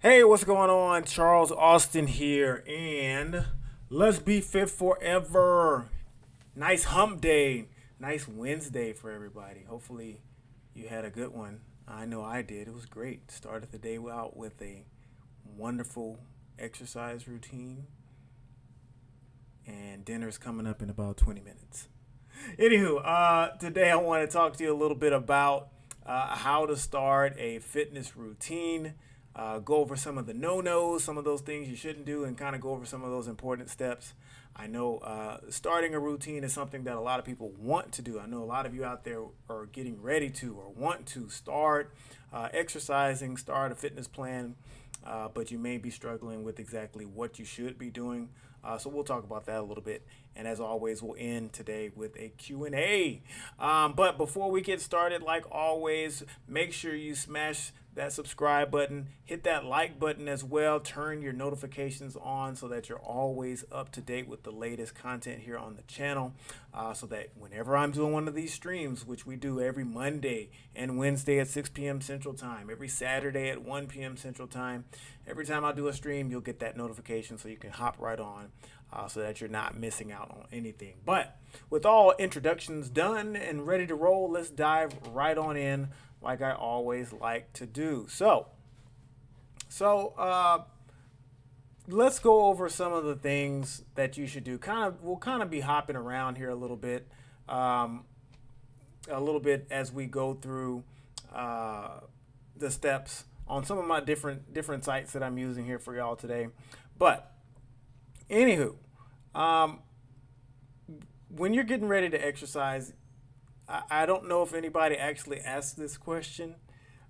Hey, what's going on? Charles Austin here, and let's be fit forever. Nice hump day. Nice Wednesday for everybody. Hopefully, you had a good one. I know I did. It was great. Started the day out with a wonderful exercise routine, and dinner's coming up in about 20 minutes. Anywho, today I want to talk to you a little bit about how to start a fitness routine, go over some of the no-nos, some of those things you shouldn't do, and kind of go over some of those important steps. I know starting a routine is something that a lot of people want to do. I know a lot of you out there are getting ready to or want to start exercising, start a fitness plan, but you may be struggling with exactly what you should be doing. So we'll talk about that a little bit. And as always, we'll end today with a Q&A. But before we get started, like always, make sure you smash that subscribe button, hit that like button as well, turn your notifications on so that you're always up to date with the latest content here on the channel, so that whenever I'm doing one of these streams, which we do every Monday and Wednesday at 6 p.m. Central Time, every Saturday at 1 p.m. Central Time, every time I do a stream, you'll get that notification so you can hop right on, so that you're not missing out on anything. But with all introductions done and ready to roll, let's dive right on in like I always like to do. So let's go over some of the things that you should do. We'll kind of be hopping around here a little bit as we go through the steps on some of my different sites that I'm using here for y'all today. But anywho, when you're getting ready to exercise, I don't know if anybody actually asked this question.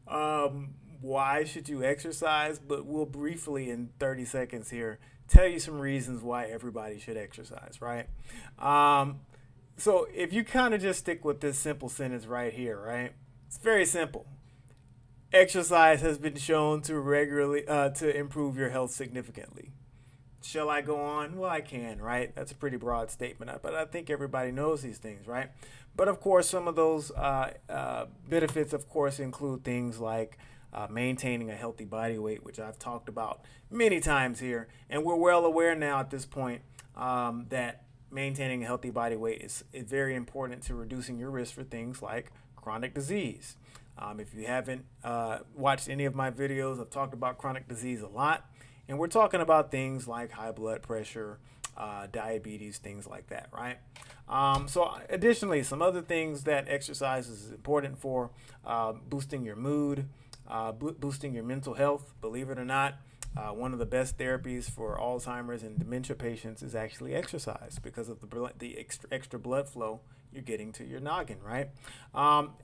Why should you exercise? But we'll briefly, in 30 seconds here, tell you some reasons why everybody should exercise, right? So if you kind of just stick with this simple sentence right here, right? It's very simple. Exercise has been shown to regularly to improve your health significantly. Shall I go on? Well, I can, right? That's a pretty broad statement, but I think everybody knows these things, right? But of course, some of those benefits, of course, include things like maintaining a healthy body weight, which I've talked about many times here. And we're well aware now at this point that maintaining a healthy body weight is very important to reducing your risk for things like chronic disease. If you haven't watched any of my videos, I've talked about chronic disease a lot. And we're talking about things like high blood pressure, diabetes, things like that, right? So additionally, some other things that exercise is important for: boosting your mood, boosting your mental health. Believe it or not, one of the best therapies for Alzheimer's and dementia patients is actually exercise, because of the extra blood flow you're getting to your noggin, right?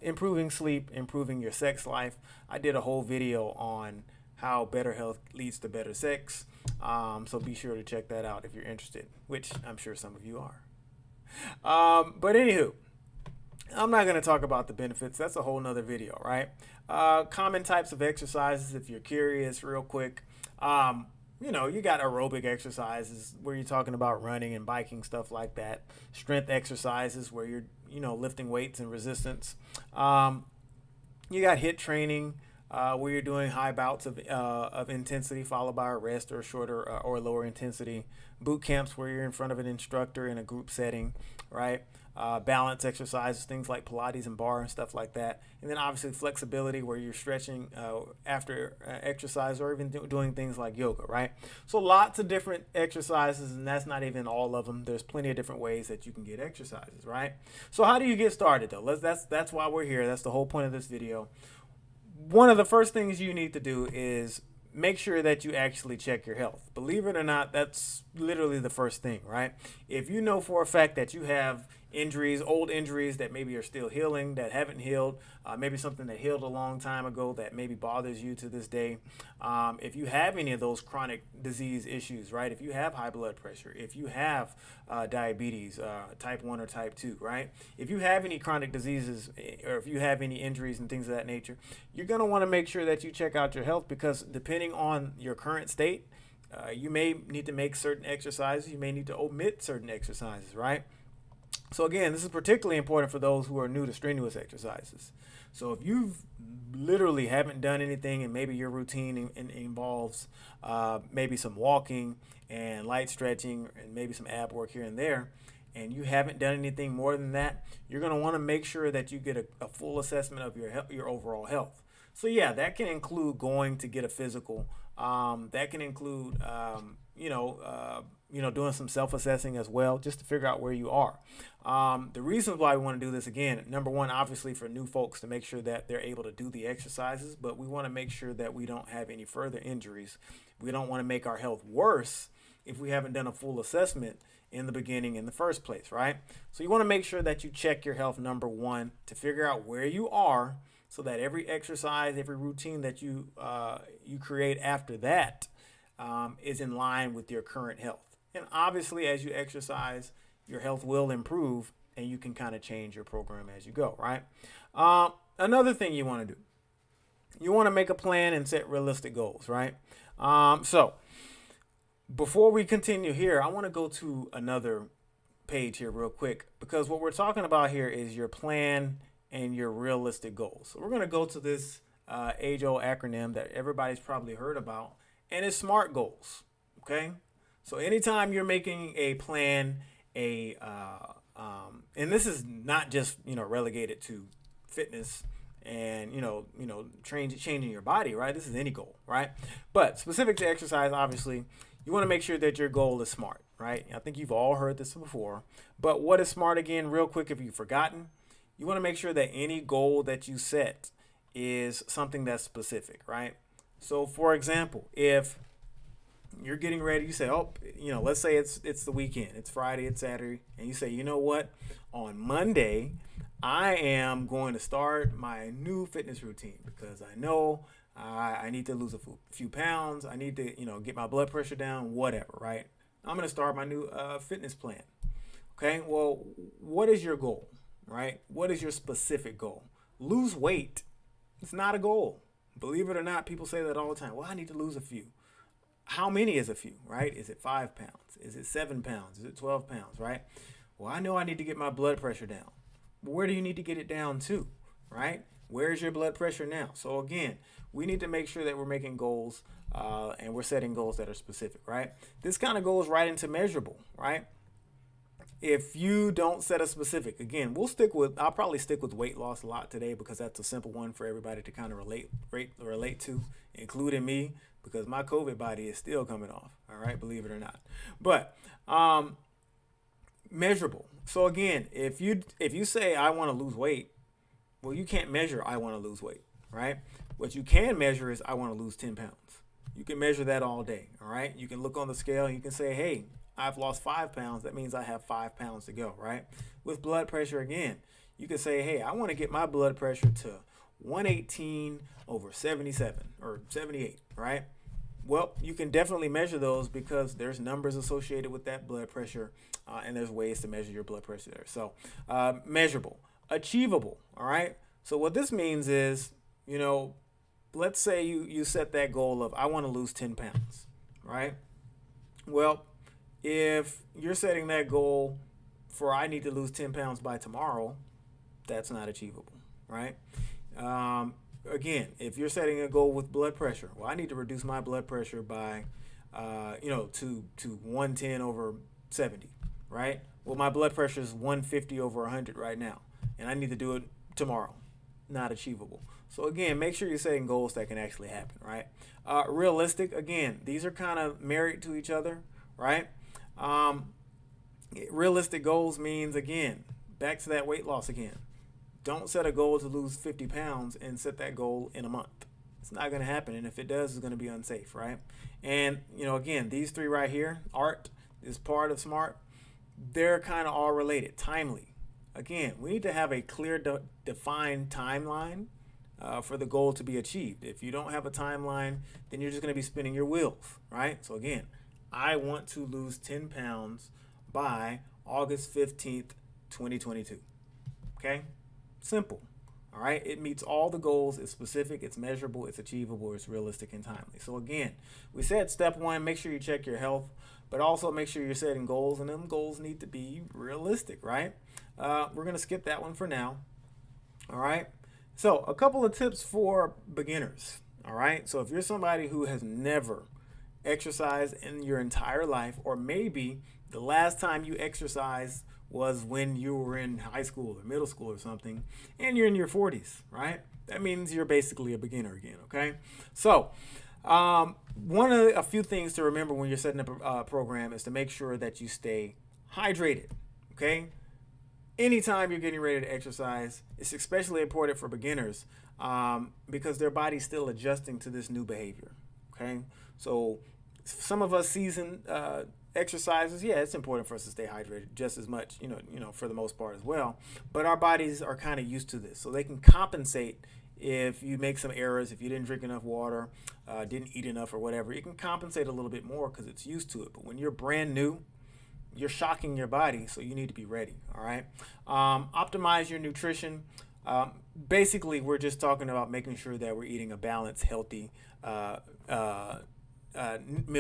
Improving sleep, improving your sex life. I did a whole video on how better health leads to better sex. So be sure to check that out if you're interested, which I'm sure some of you are. But anywho, I'm not going to talk about the benefits. That's a whole nother video, right? Common types of exercises, if you're curious, real quick. You got aerobic exercises where you're talking about running and biking, stuff like that. Strength exercises where you're, lifting weights and resistance. You got HIIT training, where you're doing high bouts of intensity followed by a rest or shorter or lower intensity. Boot camps where you're in front of an instructor in a group setting, right? Balance exercises, things like Pilates and bar and stuff like that. And then obviously flexibility where you're stretching after exercise, or even doing things like yoga, right? So lots of different exercises, and that's not even all of them. There's plenty of different ways that you can get exercises, right? So how do you get started though? That's why we're here. That's the whole point of this video. One of the first things you need to do is make sure that you actually check your health. Believe it or not, that's literally the first thing, right? If you know for a fact that you have injuries, old injuries that maybe are still healing, that haven't healed, maybe something that healed a long time ago that maybe bothers you to this day. If you have any of those chronic disease issues, right? If you have high blood pressure, if you have diabetes, type 1 or type 2, right? If you have any chronic diseases, or if you have any injuries and things of that nature, you're going to want to make sure that you check out your health, because depending on your current state, you may need to make certain exercises. You may need to omit certain exercises, right? So again, this is particularly important for those who are new to strenuous exercises. So if you've literally haven't done anything and maybe your routine involves maybe some walking and light stretching and maybe some ab work here and there, and you haven't done anything more than that, you're going to want to make sure that you get a full assessment of your overall health. So yeah, that can include going to get a physical. That can include doing some self-assessing as well, just to figure out where you are. The reasons why we want to do this, again, number one, obviously for new folks to make sure that they're able to do the exercises, but we want to make sure that we don't have any further injuries. We don't want to make our health worse if we haven't done a full assessment in the beginning in the first place, right? So you want to make sure that you check your health, number one, to figure out where you are, so that every exercise, every routine that you create after that is in line with your current health. And obviously, as you exercise, your health will improve, and you can kind of change your program as you go, right? Another thing you want to do, you want to make a plan and set realistic goals, right? So before we continue here, I want to go to another page here real quick, because what we're talking about here is your plan and your realistic goals. So we're going to go to this age-old acronym that everybody's probably heard about, and it's SMART goals. Okay, so anytime you're making a plan, and this is not just relegated to fitness and changing your body, right? This is any goal, right? But specific to exercise, obviously, you want to make sure that your goal is SMART, right? I think you've all heard this before, but what is SMART again, real quick, if you've forgotten? You want to make sure that any goal that you set is something that's specific, right? So for example, if you're getting ready, you say, let's say it's the weekend, it's Friday, it's Saturday, and you say, you know what, on Monday, I am going to start my new fitness routine because I know I need to lose a few pounds. I need to, get my blood pressure down, whatever, right? I'm going to start my new fitness plan. Okay, well, what is your goal? Right? What is your specific goal? Lose weight. It's not a goal. Believe it or not, people say that all the time. Well, I need to lose a few. How many is a few, right? Is it 5 pounds? Is it 7 pounds? Is it 12 pounds, right? Well, I know I need to get my blood pressure down. But where do you need to get it down to, right? Where's your blood pressure now? So again, we need to make sure that we're making goals and we're setting goals that are specific, right? This kind of goes right into measurable, right? If you don't set a specific, again, I'll probably stick with weight loss a lot today because that's a simple one for everybody to kind of relate to, including me, because my COVID body is still coming off. All right, believe it or not. But measurable. So again, if you say I want to lose weight, well, you can't measure I want to lose weight, right? What you can measure is I want to lose 10 pounds. You can measure that all day. All right, you can look on the scale and you can say, hey, I've lost 5 pounds. That means I have 5 pounds to go, right? With blood pressure, again, you can say, hey, I want to get my blood pressure to 118 over 77 or 78, right? Well, you can definitely measure those because there's numbers associated with that blood pressure, and there's ways to measure your blood pressure there. So measurable, achievable, all right? So what this means is, let's say you set that goal of I want to lose 10 pounds, right? Well, if you're setting that goal for I need to lose 10 pounds by tomorrow, that's not achievable, right? Again, if you're setting a goal with blood pressure, well, I need to reduce my blood pressure by, to 110 over 70, right? Well, my blood pressure is 150 over 100 right now, and I need to do it tomorrow. Not achievable. So again, make sure you're setting goals that can actually happen, right? Realistic, again, these are kind of married to each other, right? Realistic goals means, again, back to that weight loss again. Don't set a goal to lose 50 pounds and set that goal in a month. It's not going to happen, and if it does, it's going to be unsafe, right? And, again, these three right here, ART is part of SMART. They're kind of all related. Timely. Again, we need to have a clear, defined timeline for the goal to be achieved. If you don't have a timeline, then you're just going to be spinning your wheels, right? So again, I want to lose 10 pounds by August 15th, 2022. Okay? Simple. All right? It meets all the goals. It's specific. It's measurable. It's achievable. It's realistic and timely. So again, we said step one, make sure you check your health, but also make sure you're setting goals, and them goals need to be realistic, right? we're going to skip that one for now. All right. So a couple of tips for beginners. All right. So if you're somebody who has never exercised in your entire life, or maybe the last time you exercised was when you were in high school or middle school or something, and you're in your 40s, right? That means you're basically a beginner again. Okay. So a few things to remember when you're setting up a program is to make sure that you stay hydrated. Okay. Anytime you're getting ready to exercise, it's especially important for beginners because their body's still adjusting to this new behavior. Okay, so some of us seasoned exercises, yeah, it's important for us to stay hydrated just as much, for the most part as well. But our bodies are kind of used to this, so they can compensate if you make some errors, if you didn't drink enough water, didn't eat enough, or whatever. It can compensate a little bit more because it's used to it. But when you're brand new, you're shocking your body, so you need to be ready. All right. Optimize your nutrition. Basically, we're just talking about making sure that we're eating a balanced, healthy meal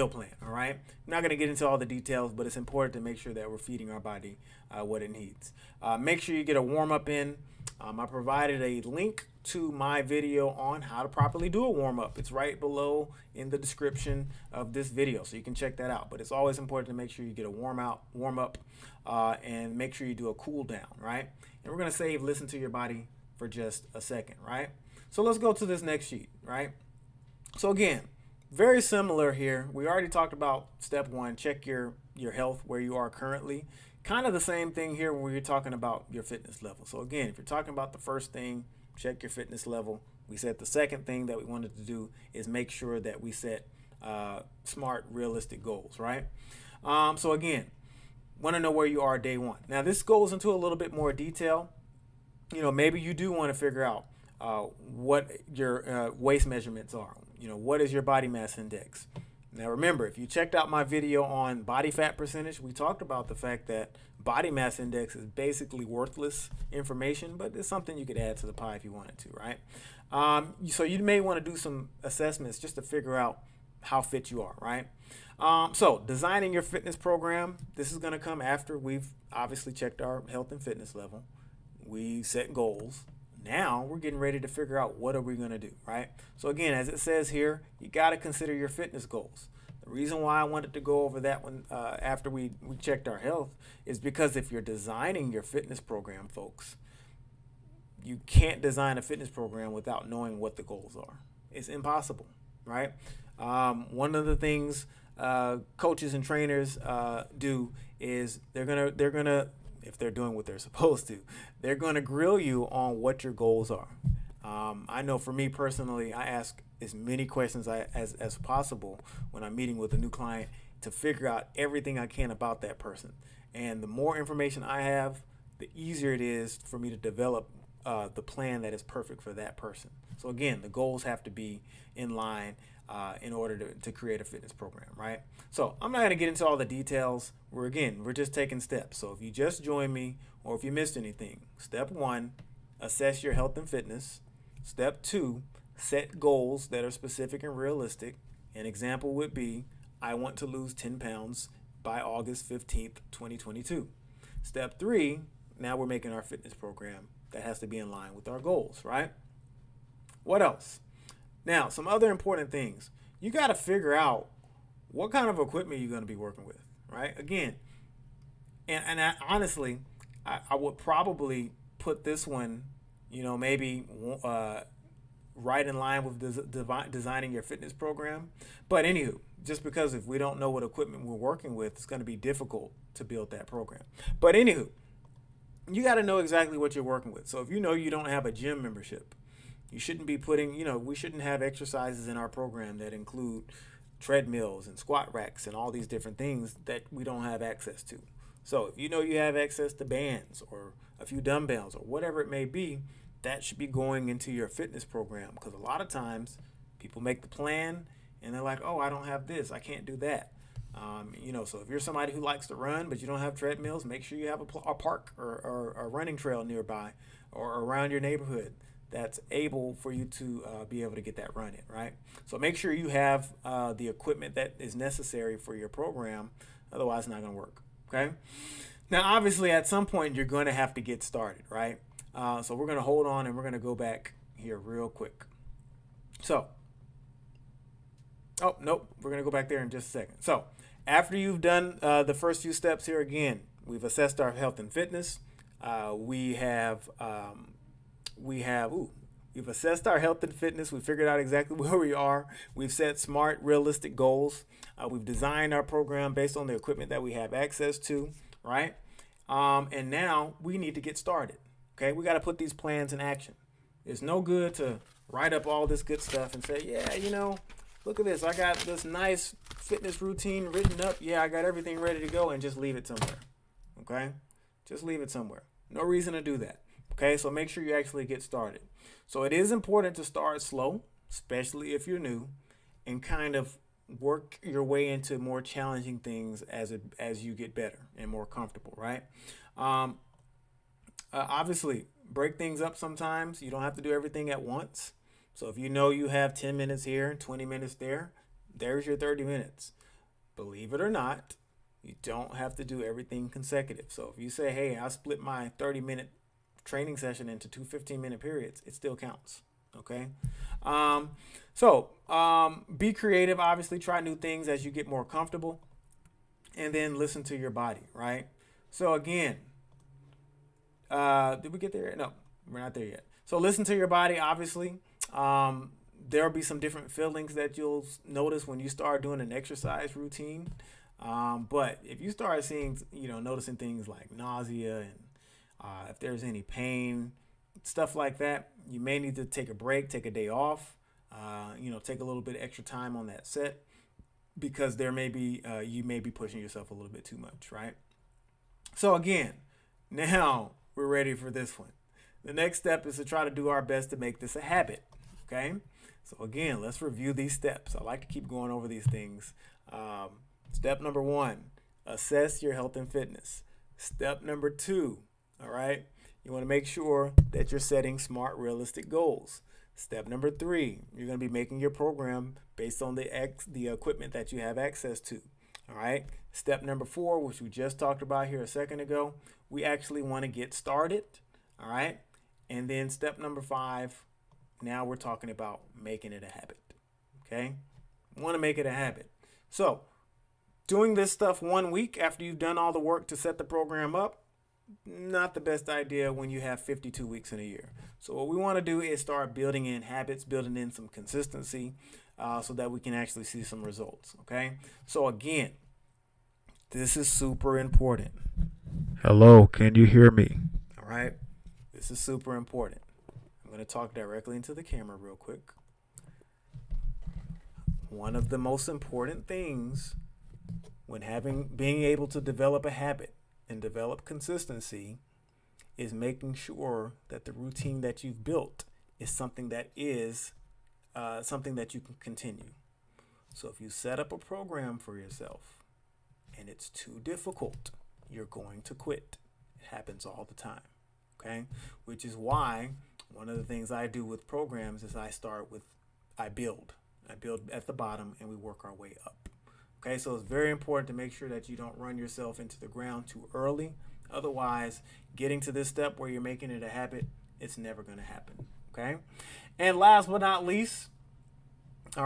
plan. All right. I'm not going to get into all the details, but it's important to make sure that we're feeding our body what it needs. Make sure you get a warm up in. I provided a link to my video on how to properly do a warm-up. It's right below in the description of this video, so you can check that out. But it's always important to make sure you get a warm-up, and make sure you do a cool down, right? And we're going to save listen to your body for just a second, right? So let's go to this next sheet, right? So again, very similar here. We already talked about step one, check your health, where you are currently. Kind of the same thing here when you're talking about your fitness level. So again, if you're talking about the first thing, check your fitness level. We said the second thing that we wanted to do is make sure that we set smart, realistic goals, right? So again, want to know where you are day one. Now this goes into a little bit more detail. Maybe you do want to figure out what your waist measurements are. What is your body mass index? Now remember, if you checked out my video on body fat percentage, we talked about the fact that body mass index is basically worthless information, but it's something you could add to the pie if you wanted to, right? So you may want to do some assessments just to figure out how fit you are, right? So designing your fitness program, this is going to come after we've obviously checked our health and fitness level. We set goals. Now we're getting ready to figure out what are we going to do, right? So again, as it says here, you got to consider your fitness goals. The reason why I wanted to go over that one after we checked our health is because if you're designing your fitness program, folks, you can't design a fitness program without knowing what the goals are. It's impossible, right? One of the things coaches and trainers do is they're gonna if they're doing what they're supposed to, they're going to grill you on what your goals are. I know for me personally, I ask as many questions as possible when I'm meeting with a new client to figure out everything I can about that person. And the more information I have, the easier it is for me to develop the plan that is perfect for that person. So again, the goals have to be in line in order to create a fitness program, right? So I'm not going to get into all the details. We're just taking steps. So if you just joined me or if you missed anything, step one, assess your health and fitness. Step two, set goals that are specific and realistic. An example would be, I want to lose 10 pounds by August 15th, 2022. Step three, now we're making our fitness program that has to be in line with our goals, right? What else? Now, some other important things. You got to figure out what kind of equipment you're going to be working with, right? Again, honestly, I would probably put this one, maybe right in line with designing your fitness program. But anywho, just because if we don't know what equipment we're working with, it's going to be difficult to build that program. But anywho, you got to know exactly what you're working with. So if you don't have a gym membership, you shouldn't be putting, we shouldn't have exercises in our program that include treadmills and squat racks and all these different things that we don't have access to. So if you have access to bands or a few dumbbells or whatever it may be, that should be going into your fitness program, because a lot of times people make the plan and they're like, oh, I don't have this, I can't do that. So if you're somebody who likes to run but you don't have treadmills, make sure you have a park or a running trail nearby or around your neighborhood that's able for you to be able to get that run in, right? So make sure you have the equipment that is necessary for your program. Otherwise, it's not going to work, okay? Now, obviously, at some point, you're going to have to get started, right? So we're going to hold on and we're going to go back here real quick. So, oh, nope, we're going to go back there in just a second. So, after you've done the first few steps here, again, we've assessed our health and fitness. We have, we've assessed our health and fitness. We figured out exactly where we are. We've set smart, realistic goals. We've designed our program based on the equipment that we have access to, right? And now we need to get started. Okay, we got to put these plans in action. It's no good to write up all this good stuff and say, yeah, look at this. I got this nice fitness routine written up. Yeah, I got everything ready to go, and just leave it somewhere. Okay, just leave it somewhere. No reason to do that. Okay, so make sure you actually get started. So it is important to start slow, especially if you're new, and kind of work your way into more challenging things as you get better and more comfortable, right? Obviously, break things up sometimes. You don't have to do everything at once. So if you know you have 10 minutes here, 20 minutes there, there's your 30 minutes. Believe it or not, you don't have to do everything consecutive. So if you say, hey, I split my 30-minute training session into two 15-minute periods, it still counts. Okay. Be creative. Obviously, try new things as you get more comfortable, and then listen to your body, right? So again, did we get there? No, we're not there yet. So listen to your body. Obviously, there'll be some different feelings that you'll notice when you start doing an exercise routine. But if you start seeing, noticing things like nausea and if there's any pain, stuff like that, you may need to take a break, take a day off, take a little bit extra time on that set, because there may be, you may be pushing yourself a little bit too much, right? So again, now we're ready for this one. The next step is to try to do our best to make this a habit, okay? So again, let's review these steps. I like to keep going over these things. Step number 1, assess your health and fitness. Step number 2, all right? You want to make sure that you're setting smart, realistic goals. Step number 3, you're going to be making your program based on the equipment that you have access to. All right. Step number 4, which we just talked about here a second ago, we actually want to get started. All right. And then step number 5, now we're talking about making it a habit. Okay. We want to make it a habit. So doing this stuff 1 week after you've done all the work to set the program up, not the best idea when you have 52 weeks in a year. So what we want to do is start building in habits, building in some consistency, so that we can actually see some results. Okay. So again, this is super important. Hello, can you hear me? All right. This is super important. I'm going to talk directly into the camera real quick. One of the most important things when being able to develop a habit and develop consistency is making sure that the routine that you've built is something that you can continue. So if you set up a program for yourself and it's too difficult, you're going to quit. It happens all the time. Okay? Which is why one of the things I do with programs is I build at the bottom and we work our way up. Okay, so it's very important to make sure that you don't run yourself into the ground too early. Otherwise, getting to this step where you're making it a habit, it's never going to happen. Okay, and last but not least, you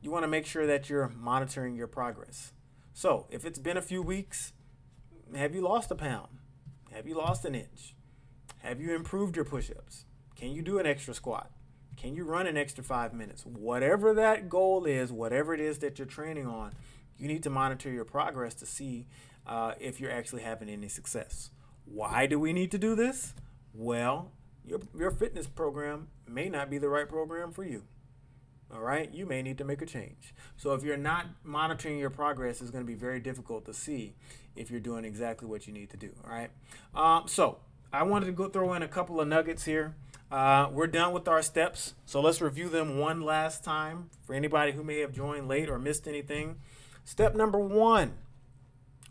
want to make sure that you're monitoring your progress. So if it's been a few weeks, have you lost a pound? Have you lost an inch? Have you improved your push-ups? Can you do an extra squat? Can you run an extra 5 minutes? Whatever that goal is, whatever it is that you're training on, you need to monitor your progress to see if you're actually having any success. Why do we need to do this? Well, your fitness program may not be the right program for you. All right, you may need to make a change. So if you're not monitoring your progress, it's going to be very difficult to see if you're doing exactly what you need to do. All right. So I wanted to go throw in a couple of nuggets here. We're done with our steps, so let's review them one last time for anybody who may have joined late or missed anything. Step number 1,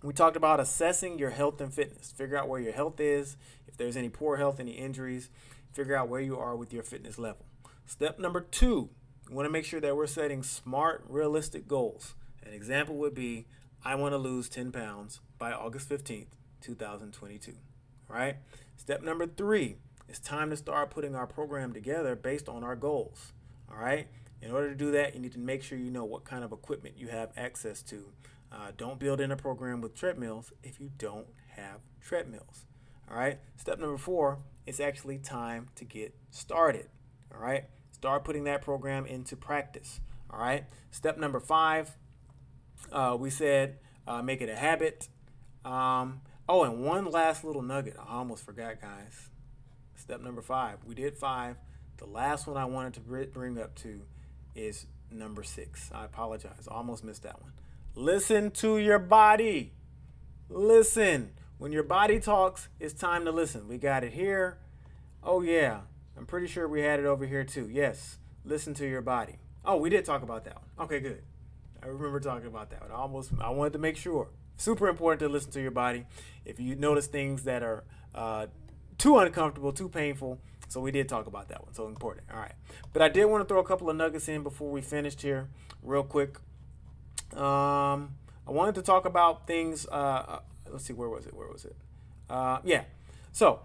we talked about assessing your health and fitness. Figure out where your health is. If there's any poor health, any injuries, figure out where you are with your fitness level. Step number 2, we want to make sure that we're setting smart, realistic goals. An example would be, I want to lose 10 pounds by August 15th, 2022. All right. Step number 3, it's time to start putting our program together based on our goals. All right. In order to do that, you need to make sure you know what kind of equipment you have access to. Don't build in a program with treadmills if you don't have treadmills. All right. Step number 4, it's actually time to get started. All right. Start putting that program into practice. All right. Step number 5, we said make it a habit. Oh, and one last little nugget. I almost forgot, guys. Step number 5. We did 5. The last one I wanted to bring up to is number 6. I apologize. I almost missed that one. Listen to your body. Listen. When your body talks, it's time to listen. We got it here. Oh, yeah. I'm pretty sure we had it over here, too. Yes. Listen to your body. Oh, we did talk about that one. Okay, good. I remember talking about that one. I wanted to make sure. Super important to listen to your body. If you notice things that are too uncomfortable, too painful. So we did talk about that one. So important. All right. But I did want to throw a couple of nuggets in before we finished here real quick. I wanted to talk about things. Let's see. Where was it? Yeah. So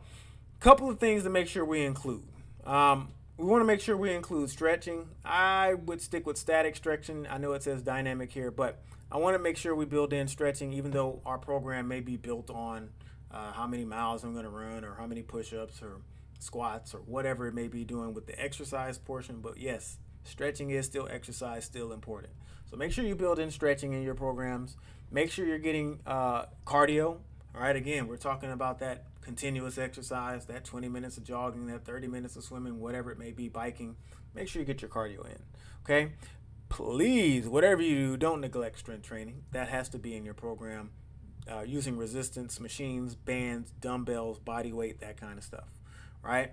a couple of things to make sure we include. We want to make sure we include stretching. I would stick with static stretching. I know it says dynamic here, but I want to make sure we build in stretching, even though our program may be built on how many miles I'm going to run or how many push-ups or squats or whatever it may be doing with the exercise portion. But yes, stretching is still exercise, still important. So make sure you build in stretching in your programs. Make sure you're getting cardio. All right, again, we're talking about that continuous exercise, that 20 minutes of jogging, that 30 minutes of swimming, whatever it may be, biking. Make sure you get your cardio in, okay? Please, whatever you do, don't neglect strength training. That has to be in your program, using resistance machines, bands, dumbbells, body weight, that kind of stuff, right?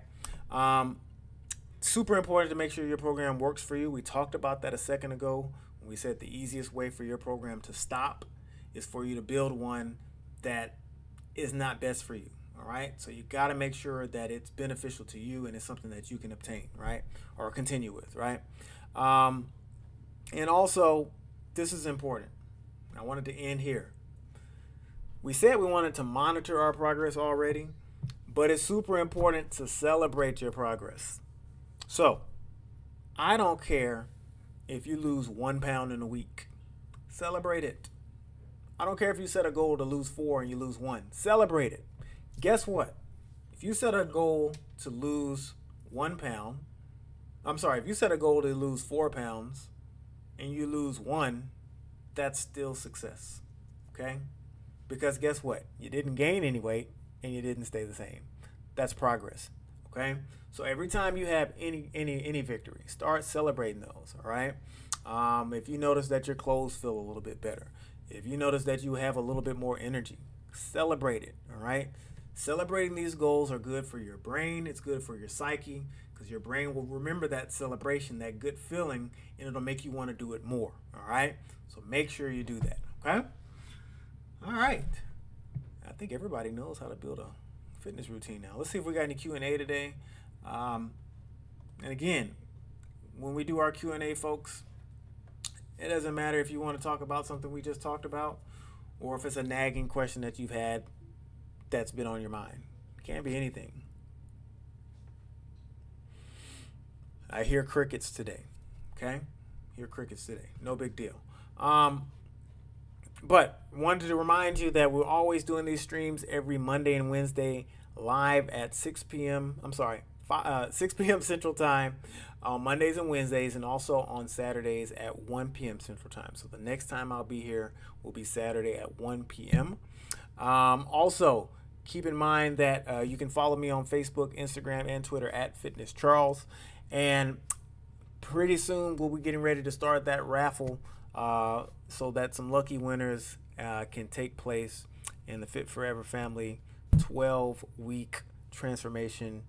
Super important to make sure your program works for you. We talked about that a second ago when we said the easiest way for your program to stop is for you to build one that is not best for you. All right. So you got to make sure that it's beneficial to you and it's something that you can obtain, right? Or continue with, right? And also, this is important. I wanted to end here. We said we wanted to monitor our progress already, but it's super important to celebrate your progress. So I don't care if you lose 1 pound in a week. Celebrate it. I don't care if you set a goal to lose 4 and you lose 1. Celebrate it. Guess what? If you set a goal to lose 1 pound, if you set a goal to lose 4 pounds and you lose 1, that's still success. Okay? Because guess what? You didn't gain any weight and you didn't stay the same. That's progress. Okay? So every time you have any victory, start celebrating those. All right? If you notice that your clothes feel a little bit better, if you notice that you have a little bit more energy, celebrate it. All right? Celebrating these goals are good for your brain. It's good for your psyche because your brain will remember that celebration, that good feeling, and it'll make you want to do it more. All right? So make sure you do that. Okay? All right. I think everybody knows how to build a fitness routine now. Let's see if we got any Q&A today. And again, when we do our Q&A, folks, it doesn't matter if you want to talk about something we just talked about or if it's a nagging question that you've had that's been on your mind. It can't be anything. I hear crickets today. Okay? Hear crickets today. No big deal. But wanted to remind you that we're always doing these streams every Monday and Wednesday live at 6 p.m. 6 p.m. Central Time on Mondays and Wednesdays, and also on Saturdays at 1 p.m. Central Time. So the next time I'll be here will be Saturday at 1 p.m. Also, keep in mind that you can follow me on Facebook, Instagram, and Twitter at Fitness Charles. And pretty soon we'll be getting ready to start that raffle so that some lucky winners can take place in the Fit Forever Family 12-week transformation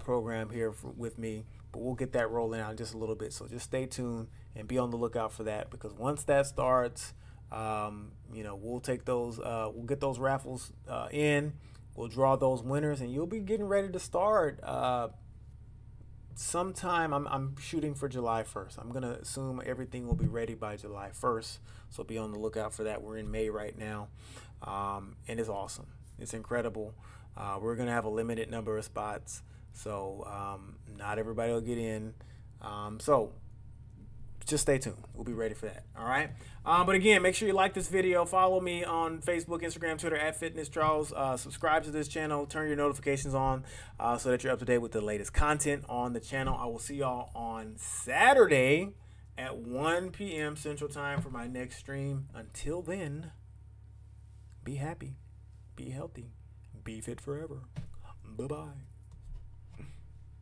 program here with me. But we'll get that rolling out in just a little bit. So just stay tuned and be on the lookout for that, because once that starts, we'll take those, we'll get those raffles in, we'll draw those winners, and you'll be getting ready to start sometime. I'm shooting for July 1st. I'm gonna assume everything will be ready by July 1st. So be on the lookout for that. We're in May right now, and it's awesome. It's incredible. We're gonna have a limited number of spots, so not everybody will get in. So just stay tuned. We'll be ready for that. All right. But again, make sure you like this video. Follow me on Facebook, Instagram, Twitter at Fitness Charles. Subscribe to this channel. Turn your notifications on so that you're up to date with the latest content on the channel. I will see y'all on Saturday at 1 p.m. Central Time for my next stream. Until then, be happy, be healthy, be fit forever. Bye-bye.